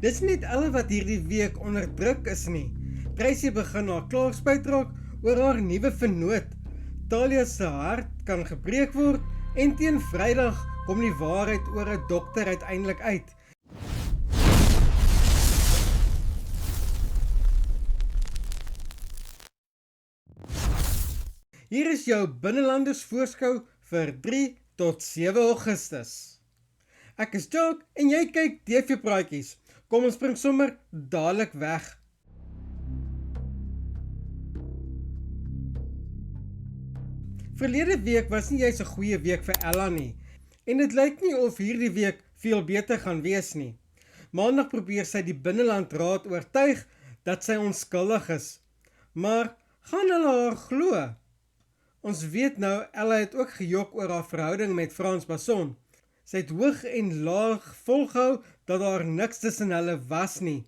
Dis net alle wat hierdie week onder druk is nie. Tracy begin haar klaarspuit raak oor haar nuwe vernoot. Talia se hart kan gebreek word en teen Vrydag kom die waarheid oor 'n dokter uiteindelik uit. Hier is jou binnelanders voorskou vir 3 tot 7 Augustus. Ek is Jock en jy kyk TV Praatjies. Kom ons spring sommer dadelik weg. Verlede week was nie juis 'n goeie week vir Ella nie. En dit lyk nie of hierdie week veel beter gaan wees nie. Maandag probeer sy die binneland raad oortuig dat sy onskuldig is. Maar gaan hulle haar glo? Ons weet nou, Ella het ook gejok oor haar verhouding met Frans Basson. Sy het hoog en laag volgehou dat daar niks tussen hulle was nie.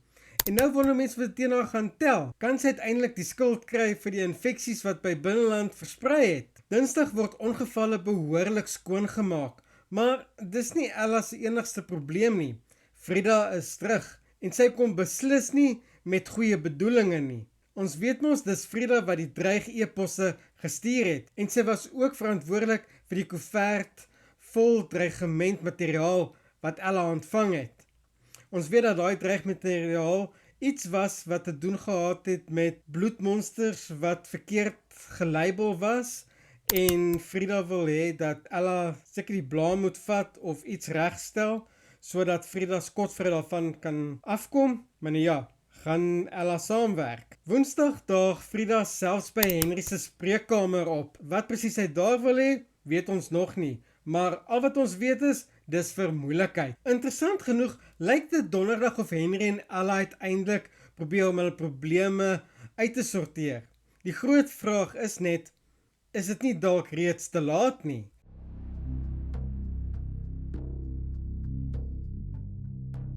En nou wonder mense wat teen haar gaan tel. Kan sy uiteindelik die skuld kry vir die infeksies wat by binneland versprei het? Dinsdag word ongevalle behoorlik skoongemaak. Maar dis nie Ella se enigste probleem nie. Frida is terug en sy kom beslis nie met goeie bedoelinge nie. Ons weet mos dis Frida wat die dreig e-posse gestuur het en sy was ook verantwoordelik vir die koevert vol dreigementmateriaal wat Ella ontvang het. Ons weet dat daai dreigmateriaal iets was wat te doen gehad het met bloedmonsters wat verkeerd gelabel was en Frida wil hê dat Ella seker die blaam moet vat of iets regstel sodat Frida skotvry daarvan kan afkom, maar nee ja, gaan Ella saamwerk. Woensdag daag Frida selfs by Henry se spreekkamer op. Wat presies hy daar wil hê, weet ons nog nie, maar al wat ons weet is, dis vermoeilikheid. Interessant genoeg, lyk dit donderdag of Henry en Ella uiteindelik probeer om hulle probleme uit te sorteer. Die groot vraag is net, is dit nie dalk reeds te laat nie?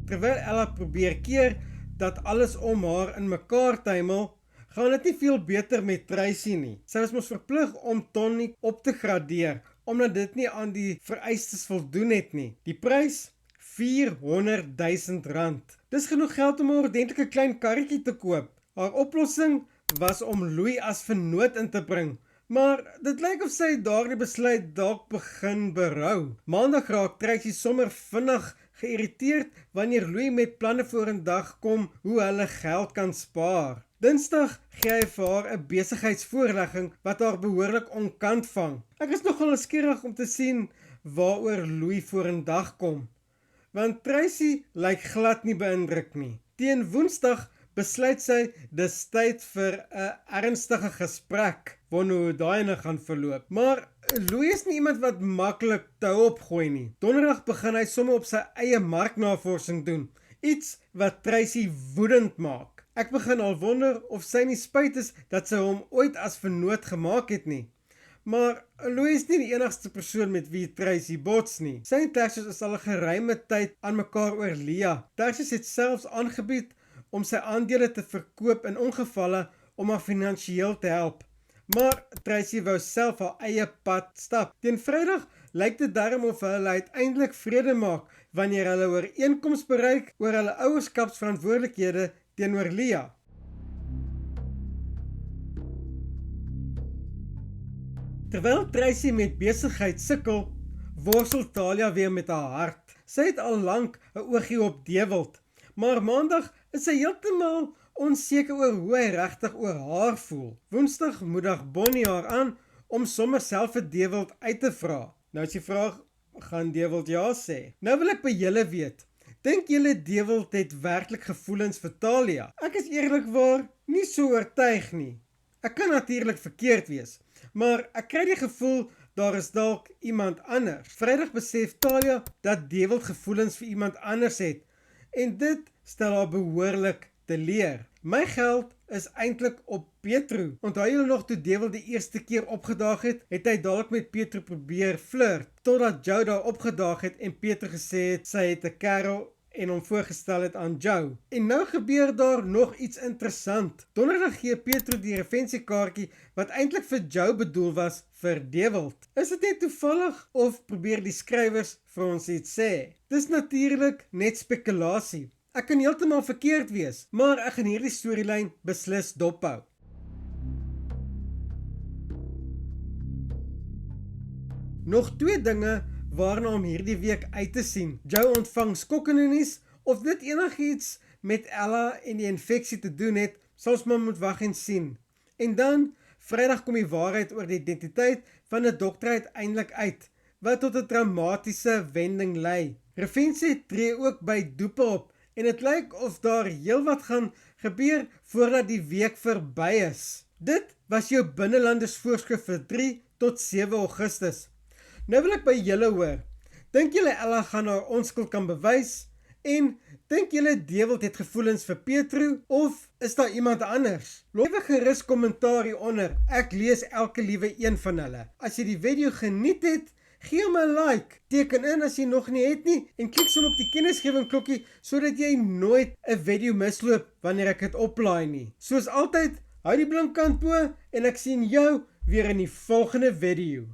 Terwyl Ella probeer keer dat alles om haar in mekaar tuimel, gaan dit nie veel beter met Tracy nie. Sy was mos verplig om Tony op te gradeer, omdat dit nie aan die vereistes voldoen het nie. Die prys? R400.000. Dis genoeg geld om 'n ordentlike klein karretjie te koop. Haar oplossing was om Louis as vernoot in te bring, maar dit lyk of sy daardie besluit dalk begin berou. Maandag raak Tracy sommer vinnig geïrriteerd wanneer Louis met planne vorendag kom hoe hulle geld kan spaar. Dinsdag gee hy vir haar 'n besigheidsvoorlegging wat haar behoorlik onkant vang. Ek is nogal nuuskierig om te sien waaroor Louis vorendag kom, want Tracy lyk glad nie beïndruk nie. Teen Woensdag besluit sy dis tyd vir 'n ernstige gesprek, wonder hoe daai gaan verloop. Maar Louis is nie iemand wat maklik tou opgooi nie. Donderdag begin hy sommer op sy eie marknavorsing doen, iets wat Tracy woedend maak. Ek begin al wonder of sy nie spyt is dat sy hom ooit as vernoot gemaak het nie. Maar Louis is nie die enigste persoon met wie Tracy bots nie. Sy en Tertius is al 'n geruime tyd aan mekaar oor Leah. Tertius het selfs aangebied om sy aandele te verkoop in ongevalle om haar finansiëel te help. Maar Tracy wou self haar eie pad stap. Teen Vrydag lyk dit darm of hulle uiteindelik vrede maak wanneer hulle ooreenkoms bereik oor hulle ouerskapsverantwoordelikhede teenoor Leah. Terwyl Tracy met besigheid sukkel, worstel Talia weer met haar hart. Sy het al lank 'n oogie op Dewald, maar Maandag is sy heeltemal onseker oor hoe hy regtig oor haar voel. Woensdag moedig Bonnie haar aan om sommer self vir Dewald uit te vra. Nou is die vraag, gaan Dewald ja sê? Nou wil ek by julle weet, dink julle Dewald het werklik gevoelens vir Talia? Ek is eerlikwaar nie so oortuig nie. Ek kan natuurlik verkeerd wees, maar ek kry die gevoel daar is dalk iemand anders. Vrydag besef Talia dat Dewald gevoelens vir iemand anders het en dit stel haar behoorlik teleur. My geld is eintlik op Petro. Onthou julle nog toe Dewald die eerste keer opgedaag het, het hy dalk met Petro probeer flirt, totdat Joe daar opgedaag het en Petro gesê het sy het 'n kerel en hom voorgestel het aan Joe. En nou gebeur daar nog iets interessant. Donderdag gee Petro die referensiekaartjie wat eintlik vir Joe bedoel was vir Dewald. Is dit net toevallig of probeer die skrywers vir ons iets sê? Dis natuurlik net spekulasie. Ek kan heeltemal verkeerd wees, maar ek gaan hierdie storielyn beslis dophou. Nog 2 dinge waarna om hierdie week uit te sien. Joe ontvang skokkende nuus, of dit enigiets met Ella en die infeksie te doen het, sal ons maar moet wag en sien. En dan, Vrydag kom die waarheid oor die identiteit van 'n dokter uiteindelik uit, wat tot 'n dramatiese wending lei. Revensie tree ook by doepe op, en dit lyk of daar heelwat gaan gebeur voordat die week verby is. Dit was jou binnelanders voorskrif vir 3 tot 7 Augustus. Nou wil ek by julle hoor, dink julle Ella gaan haar onskuld kan bewys? En dink julle Dewald het gevoelens vir Petro, of is daar iemand anders? Lewe gerus kommentaar hieronder, ek lees elke liewe een van hulle. As jy die video geniet het, gee hom 'n like, teken in as jy nog nie het nie, en klik som op die kennisgewing klokkie, sodat jy nooit 'n video misloop wanneer ek dit oplaai nie. Soos altyd, hou die blink kant bo, en ek sien jou weer in die volgende video.